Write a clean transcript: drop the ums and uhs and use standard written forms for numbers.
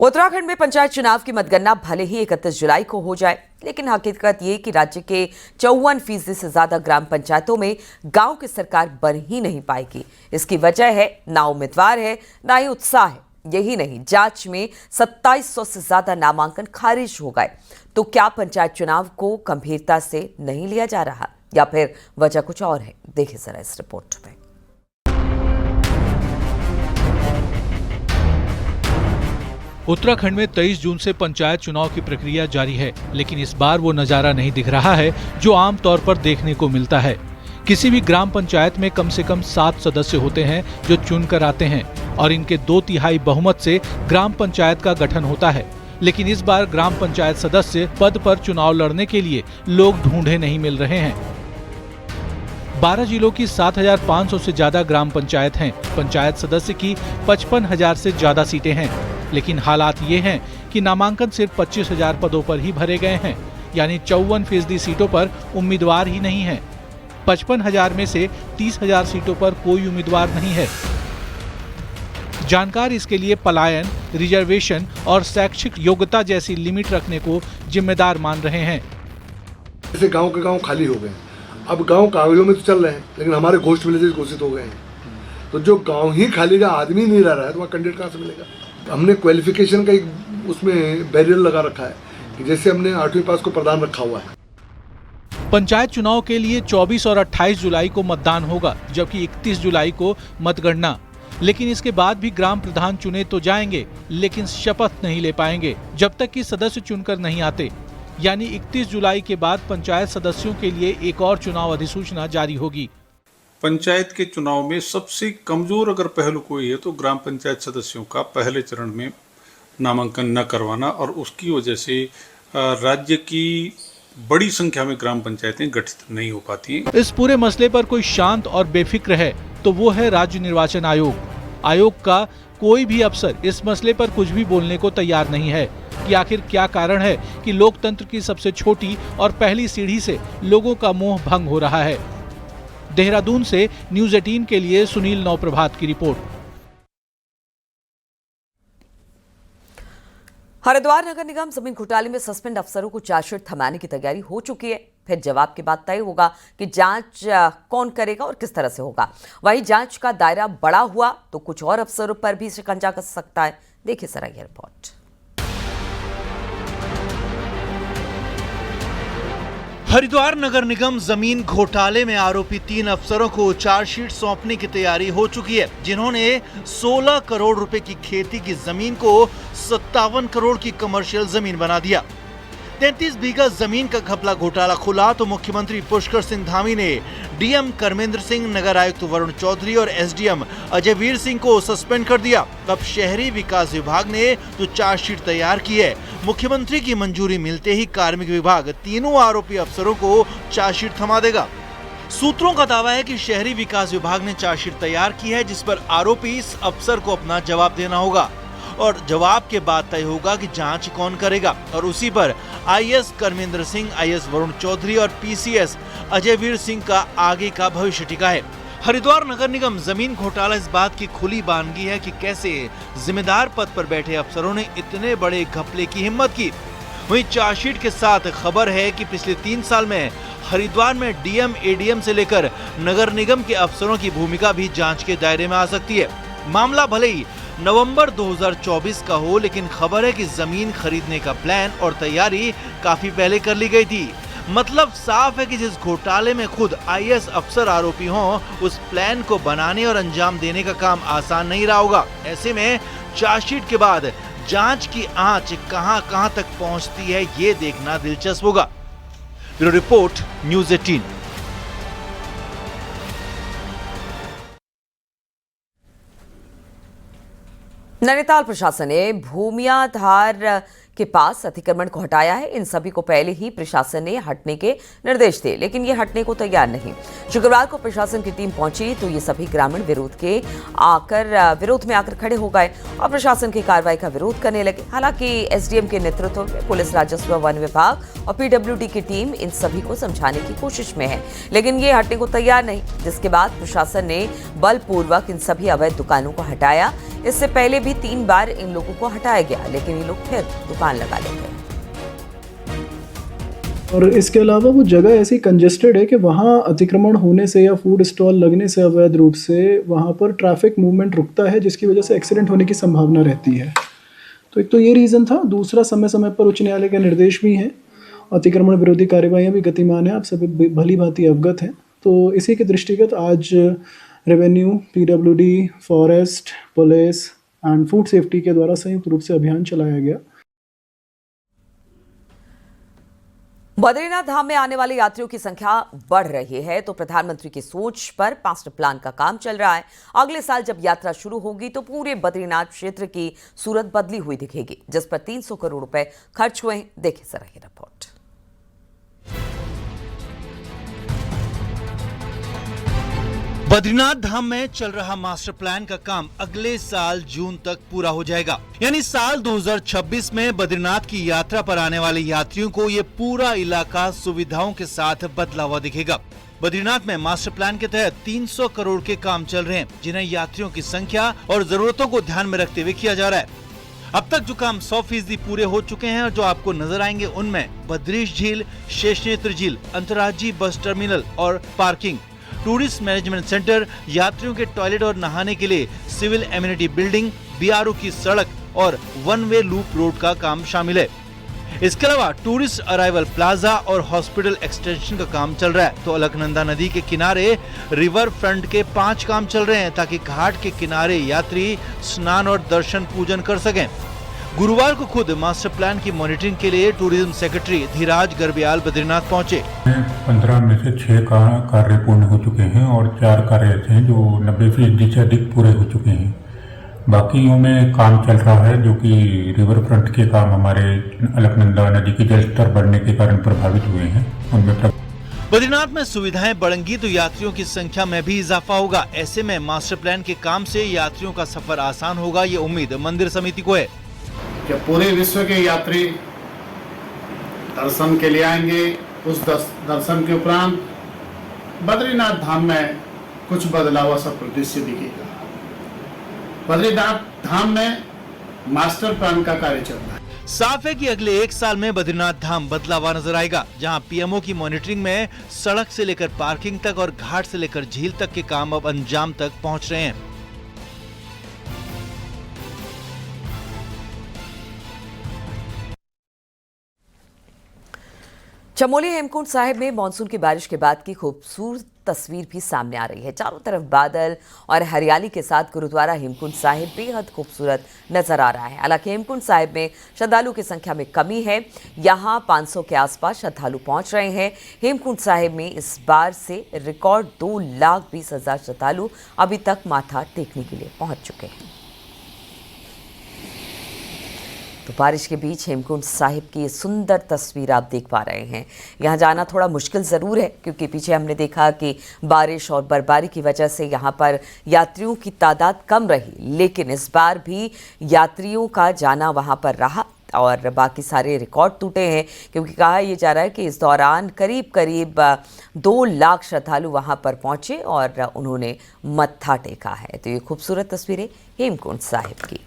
उत्तराखंड में पंचायत चुनाव की मतगणना भले ही 31 जुलाई को हो जाए, लेकिन हकीकत ये कि राज्य के 54% से ज्यादा ग्राम पंचायतों में गांव की सरकार बन ही नहीं पाएगी। इसकी वजह है ना उम्मीदवार है, ना ही उत्साह है। यही नहीं, जांच में 2700 से ज्यादा नामांकन खारिज हो गए। तो क्या पंचायत चुनाव को गंभीरता से नहीं लिया जा रहा, या फिर वजह कुछ और है? देखिए जरा इस रिपोर्ट में। उत्तराखंड में 23 जून से पंचायत चुनाव की प्रक्रिया जारी है, लेकिन इस बार वो नजारा नहीं दिख रहा है जो आम तौर पर देखने को मिलता है। किसी भी ग्राम पंचायत में कम से कम 7 सदस्य होते हैं जो चुनकर आते हैं और इनके 2/3 बहुमत से ग्राम पंचायत का गठन होता है। लेकिन इस बार ग्राम पंचायत सदस्य पद पर चुनाव लड़ने के लिए लोग ढूंढे नहीं मिल रहे हैं। 12 जिलों की 7500 से ज्यादा ग्राम पंचायत हैं। पंचायत सदस्य की 55,000 से ज्यादा सीटें हैं, लेकिन हालात ये हैं कि नामांकन सिर्फ 25,000 पदों पर ही भरे गए हैं, यानी 54% सीटों पर उम्मीदवार ही नहीं है। 55,000 में से 30,000 सीटों पर कोई उम्मीदवार नहीं है। जानकार इसके लिए पलायन, रिजर्वेशन और शैक्षिक योग्यता जैसी लिमिट रखने को जिम्मेदार मान रहे हैं। जैसे गांव के गांव खाली हो गए, अब गांव कागजों में तो चल रहे हैं, लेकिन हमारे घोस्ट विलेजेस घोषित हो गए हैं। तो जो गांव ही खाली का आदमी नहीं रह रहा है तो वहाँ कैंडिडेट कहाँ से मिलेगा? हमने क्वालिफिकेशन का एक उसमें बैरियर लगा रखा है कि जैसे हमने 8वीं पास को प्रधान रखा हुआ है। पंचायत चुनाव के लिए 24 और 28 जुलाई को मतदान होगा, जबकि 31 जुलाई को मतगणना। लेकिन इसके बाद भी ग्राम प्रधान चुने तो जाएंगे, लेकिन शपथ नहीं ले पाएंगे जब तक कि सदस्य चुनकर नहीं आते। यानी 31 जुलाई के बाद पंचायत सदस्यों के लिए एक और चुनाव अधिसूचना जारी होगी। पंचायत के चुनाव में सबसे कमजोर अगर पहलू कोई है तो ग्राम पंचायत सदस्यों का पहले चरण में नामांकन न करवाना, और उसकी वजह से राज्य की बड़ी संख्या में ग्राम पंचायतें गठित नहीं हो पाती हैं। इस पूरे मसले पर कोई शांत और बेफिक्र है तो वो है राज्य निर्वाचन आयोग। आयोग का कोई भी अफसर इस मसले पर कुछ भी बोलने को तैयार नहीं है कि आखिर क्या कारण है कि लोकतंत्र की सबसे छोटी और पहली सीढ़ी से लोगों का मोह भंग हो रहा है। देहरादून से न्यूज़ 18 के लिए सुनील नौप्रभात की रिपोर्ट। हरिद्वार नगर निगम जमीन घोटाले में सस्पेंड अफसरों को चार्जशीट थमाने की तैयारी हो चुकी है। फिर जवाब के बाद तय होगा कि जांच कौन करेगा और किस तरह से होगा। वहीं जांच का दायरा बड़ा हुआ तो कुछ और अफसरों पर भी शिकंजा कस सकता है। देखिए जरा यह रिपोर्ट। हरिद्वार नगर निगम जमीन घोटाले में आरोपी 3 अफसरों को चार्जशीट सौंपने की तैयारी हो चुकी है, जिन्होंने 16 करोड़ रुपए की खेती की जमीन को 57 करोड़ की कमर्शियल जमीन बना दिया। 33 बीघा जमीन का घपला घोटाला खुला तो मुख्यमंत्री पुष्कर सिंह धामी ने डीएम कर्मेंद्र सिंह, नगर आयुक्त वरुण चौधरी और एसडीएम अजयवीर सिंह को सस्पेंड कर दिया। अब शहरी विकास विभाग ने जो चार्जशीट तैयार की है, मुख्यमंत्री की मंजूरी मिलते ही कार्मिक विभाग तीनों आरोपी अफसरों को चार्जशीट थमा देगा। सूत्रों का दावा है कि शहरी विकास विभाग ने चार्जशीट तैयार की है, जिस पर आरोपी इस अफसर को अपना जवाब देना होगा और जवाब के बाद तय होगा कि जांच कौन करेगा। और उसी पर आईएएस कर्मेंद्र सिंह, आईएएस वरुण चौधरी और पीसीएस अजयवीर सिंह का आगे का भविष्य टिका है। हरिद्वार नगर निगम जमीन घोटाला इस बात की खुली बानगी है कि कैसे जिम्मेदार पद पर बैठे अफसरों ने इतने बड़े घपले की हिम्मत की। वहीं चार्जशीट के साथ खबर है कि पिछले 3 साल में हरिद्वार में डीएम, एडीएम से लेकर नगर निगम के अफसरों की भूमिका भी जांच के दायरे में आ सकती है। मामला भले ही नवंबर 2024 का हो, लेकिन खबर है कि जमीन खरीदने का प्लान और तैयारी काफी पहले कर ली गई थी। मतलब साफ है कि जिस घोटाले में खुद आईएएस अफसर आरोपी हों, उस प्लान को बनाने और अंजाम देने का काम आसान नहीं रहा होगा। ऐसे में चार्जशीट के बाद जांच की आंच कहां तक पहुंचती है, ये देखना दिलचस्प होगा। Bureau report, news 18। नैनीताल प्रशासन ने भूमियाधार के पास अतिक्रमण को हटाया है। इन सभी को पहले ही प्रशासन ने हटने के निर्देश दिए, लेकिन ये हटने को तैयार नहीं। शुक्रवार को प्रशासन की टीम पहुंची तो ये सभी ग्रामीण विरोध में आकर खड़े हो गए और प्रशासन की कार्रवाई का विरोध करने लगे। हालांकि एसडीएम के नेतृत्व में पुलिस, राजस्व, वन विभाग और पीडब्ल्यूडी की टीम इन सभी को समझाने की कोशिश में है, लेकिन ये हटने को तैयार नहीं। जिसके बाद प्रशासन ने बलपूर्वक इन सभी अवैध दुकानों को हटाया। इससे पहले भी 3 बार इन लोगों को हटाया गया, लेकिन ये लोग फिर दुकान लगा लेते हैं। और इसके अलावा वो जगह ऐसी कंजेस्टेड है कि वहाँ अतिक्रमण होने से या फूड स्टॉल लगने से अवैध रूप से वहाँ पर ट्रैफिक मूवमेंट रुकता है, जिसकी वजह से एक्सीडेंट होने की संभावना रहती है। तो एक तो ये रीज़न था। दूसरा, समय समय पर उच्च न्यायालय के निर्देश भी हैं, अतिक्रमण विरोधी कार्यवाहियाँ भी गतिमान हैं, आप सभी भली भांति अवगत हैं। तो इसी के दृष्टिगत आज revenue, PWD, forest, police and food safety के द्वारा संयुक्त रूप से अभियान चलाया गया। बद्रीनाथ धाम में आने वाले यात्रियों की संख्या बढ़ रही है, तो प्रधानमंत्री की सोच पर मास्टर प्लान का काम चल रहा है। अगले साल जब यात्रा शुरू होगी तो पूरे बद्रीनाथ क्षेत्र की सूरत बदली हुई दिखेगी, जिस पर 300 करोड़ रुपए खर्च हुए हैं। देखिए जरा ये रिपोर्ट। बद्रीनाथ धाम में चल रहा मास्टर प्लान का काम अगले साल जून तक पूरा हो जाएगा। यानी साल 2026 में बद्रीनाथ की यात्रा पर आने वाले यात्रियों को ये पूरा इलाका सुविधाओं के साथ बदला हुआ दिखेगा। बद्रीनाथ में मास्टर प्लान के तहत 300 करोड़ के काम चल रहे हैं, जिन्हें यात्रियों की संख्या और जरूरतों को ध्यान में रखते हुए किया जा रहा है। अब तक जो काम 100% पूरे हो चुके हैं और जो आपको नजर आएंगे उनमें बद्रीश झील, शेषनेत्र झील, अंतर्राज्यीय बस टर्मिनल और पार्किंग, टूरिस्ट मैनेजमेंट सेंटर, यात्रियों के टॉयलेट और नहाने के लिए सिविल एमिनिटी बिल्डिंग, BRO की सड़क और 1 वे लूप रोड का काम शामिल है। इसके अलावा टूरिस्ट अराइवल प्लाजा और हॉस्पिटल एक्सटेंशन का काम चल रहा है। तो अलकनंदा नदी के किनारे रिवर फ्रंट के 5 काम चल रहे हैं, ताकि घाट के किनारे यात्री स्नान और दर्शन पूजन कर सकें। गुरुवार को खुद मास्टर प्लान की मॉनिटरिंग के लिए टूरिज्म सेक्रेटरी धीराज गर्ब्याल बद्रीनाथ पहुंचे। 15 में से 6 कार्य पूर्ण हो चुके हैं और 4 कार्य ऐसे हैं जो 90% से अधिक पूरे हो चुके हैं। बाकियों में काम चल रहा है, जो कि रिवर फ्रंट के काम हमारे अलकनंदा नदी के जल स्तर बढ़ने के कारण प्रभावित हुए हैं, उनमें बद्रीनाथ में सुविधाएं बढ़ेंगी तो यात्रियों की संख्या में भी इजाफा होगा। ऐसे में मास्टर प्लान के काम से यात्रियों का सफर आसान होगा, ये उम्मीद मंदिर समिति को है। कि पूरे विश्व के यात्री दर्शन के लिए आएंगे। उस दर्शन के उपरांत बद्रीनाथ धाम में कुछ बदलाव सा परिदृश्य दिखेगा। बद्रीनाथ धाम में मास्टर प्लान का कार्य चल रहा है। साफ है कि अगले 1 साल में बद्रीनाथ धाम बदला हुआ नजर आएगा, जहां PMO की मॉनिटरिंग में सड़क से लेकर पार्किंग तक और घाट से लेकर झील तक के काम अब अंजाम तक पहुंच रहे हैं। चमोली हेमकुंड साहिब में मानसून की बारिश के बाद की खूबसूरत तस्वीर भी सामने आ रही है। चारों तरफ बादल और हरियाली के साथ गुरुद्वारा हेमकुंड साहिब बेहद खूबसूरत नजर आ रहा है। हालांकि हेमकुंड साहिब में श्रद्धालु की संख्या में कमी है, यहां 500 के आसपास श्रद्धालु पहुंच रहे हैं। हेमकुंड साहिब में इस बार से रिकॉर्ड 2,20,000 श्रद्धालु अभी तक माथा टेकने के लिए पहुंच चुके हैं। तो बारिश के बीच हेमकुंड साहिब की सुंदर तस्वीर आप देख पा रहे हैं। यहाँ जाना थोड़ा मुश्किल ज़रूर है, क्योंकि पीछे हमने देखा कि बारिश और बर्फबारी की वजह से यहाँ पर यात्रियों की तादाद कम रही, लेकिन इस बार भी यात्रियों का जाना वहाँ पर रहा और बाकी सारे रिकॉर्ड टूटे हैं, क्योंकि कहा यह जा रहा है कि इस दौरान करीब 2 लाख श्रद्धालु वहाँ पर पहुँचे और उन्होंने मत्था टेका है। तो ये खूबसूरत तस्वीरें हेमकुंड साहिब की।